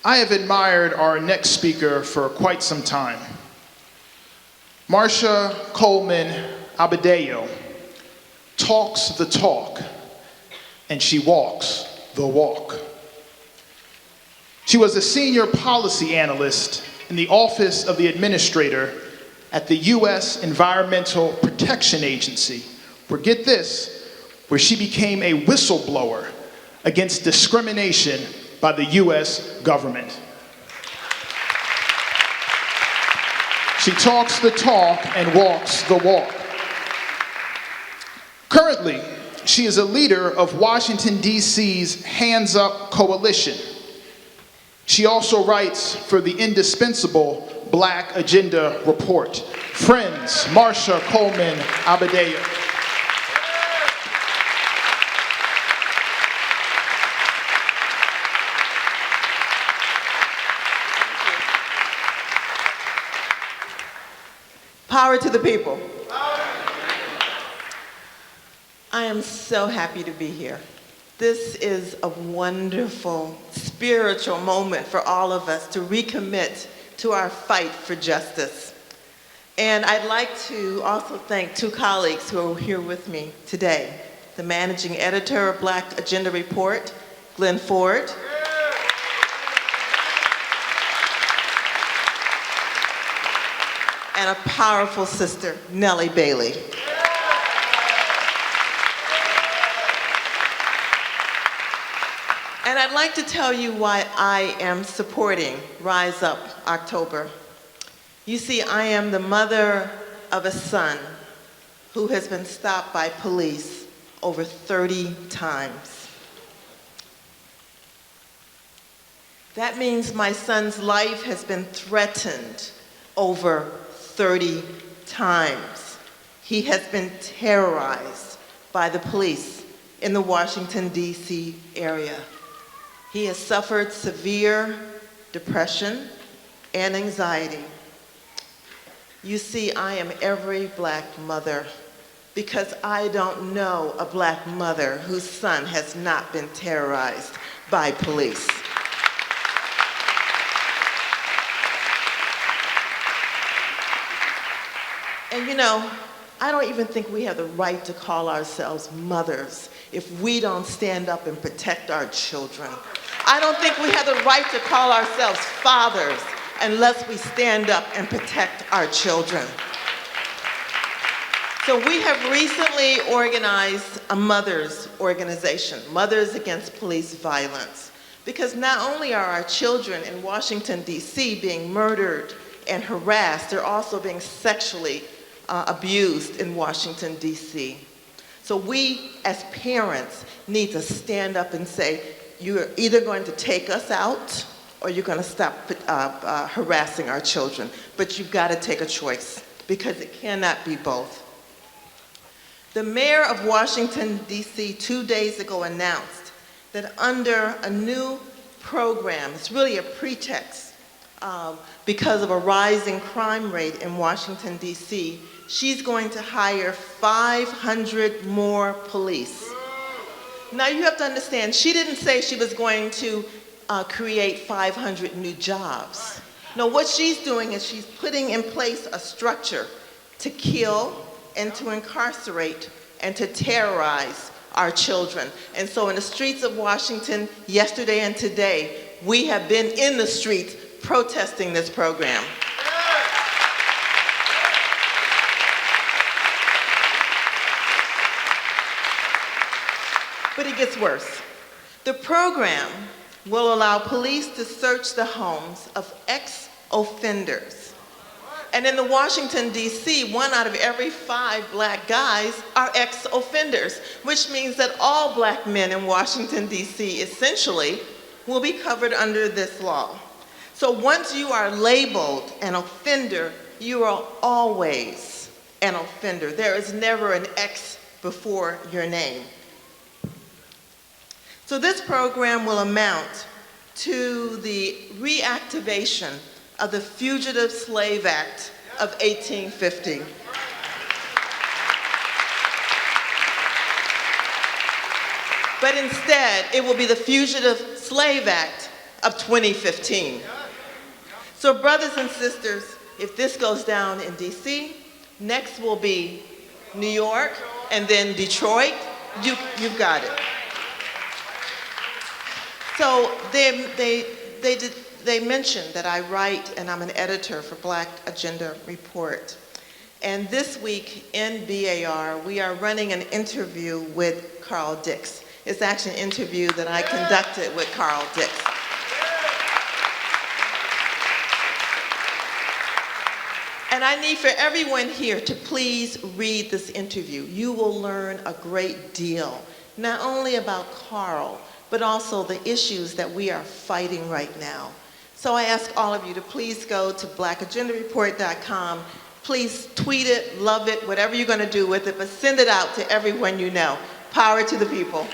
I have admired our next speaker for quite some time. Marsha Coleman Adebayo talks the talk, and she walks the walk. She was a senior policy analyst in the Office of the Administrator at the U.S. Environmental Protection Agency, where, get this, where she became a whistleblower against discrimination by the U.S. government. She talks the talk and walks the walk. Currently, she is a leader of Washington, D.C.'s Hands Up Coalition. She also writes for the indispensable Black Agenda Report. Friends, Marsha Coleman Adebayo. Power to the people. I am so happy to be here. This is a wonderful spiritual moment for all of us to recommit to our fight for justice. And I'd like to also thank two colleagues who are here with me today. The managing editor of Black Agenda Report, Glenn Ford, and a powerful sister, Nellie Bailey. And I'd like to tell you why I am supporting Rise Up October. You see, I am the mother of a son who has been stopped by police over 30 times. That means my son's life has been threatened over 30 times. He has been terrorized by the police in the Washington, D.C. area. He has suffered severe depression and anxiety. You see, I am every Black mother because I don't know a Black mother whose son has not been terrorized by police. And you know, I don't even think we have the right to call ourselves mothers if we don't stand up and protect our children. I don't think we have the right to call ourselves fathers unless we stand up and protect our children. So we have recently organized a mothers organization, Mothers Against Police Violence, because not only are our children in Washington, D.C. being murdered and harassed, they're also being sexually abused in Washington, D.C. So we, as parents, need to stand up and say, you're either going to take us out or you're going to stop harassing our children. But you've got to take a choice because it cannot be both. The mayor of Washington, D.C. 2 days ago announced that under a new program, it's really a pretext because of a rising crime rate in Washington, D.C., she's going to hire 500 more police. Now you have to understand, she didn't say she was going to create 500 new jobs. No, what she's doing is she's putting in place a structure to kill and to incarcerate and to terrorize our children. And so in the streets of Washington, yesterday and today, we have been in the streets protesting this program. But it gets worse. The program will allow police to search the homes of ex-offenders. And in the Washington, D.C., 1 out of every 5 Black guys are ex-offenders, which means that all Black men in Washington, D.C. essentially will be covered under this law. So once you are labeled an offender, you are always an offender. There is never an X before your name. So this program will amount to the reactivation of the Fugitive Slave Act of 1850. But instead, it will be the Fugitive Slave Act of 2015. So brothers and sisters, if this goes down in DC, next will be New York, and then Detroit. You've got it. So they mentioned that I write, and I'm an editor for Black Agenda Report. And this week in BAR, we are running an interview with Carl Dix. It's actually an interview that I conducted with Carl Dix. And I need for everyone here to please read this interview. You will learn a great deal, not only about Carl, but also the issues that we are fighting right now. So I ask all of you to please go to blackagendareport.com. Please tweet it, love it, whatever you're going to do with it, but send it out to everyone you know. Power to the people.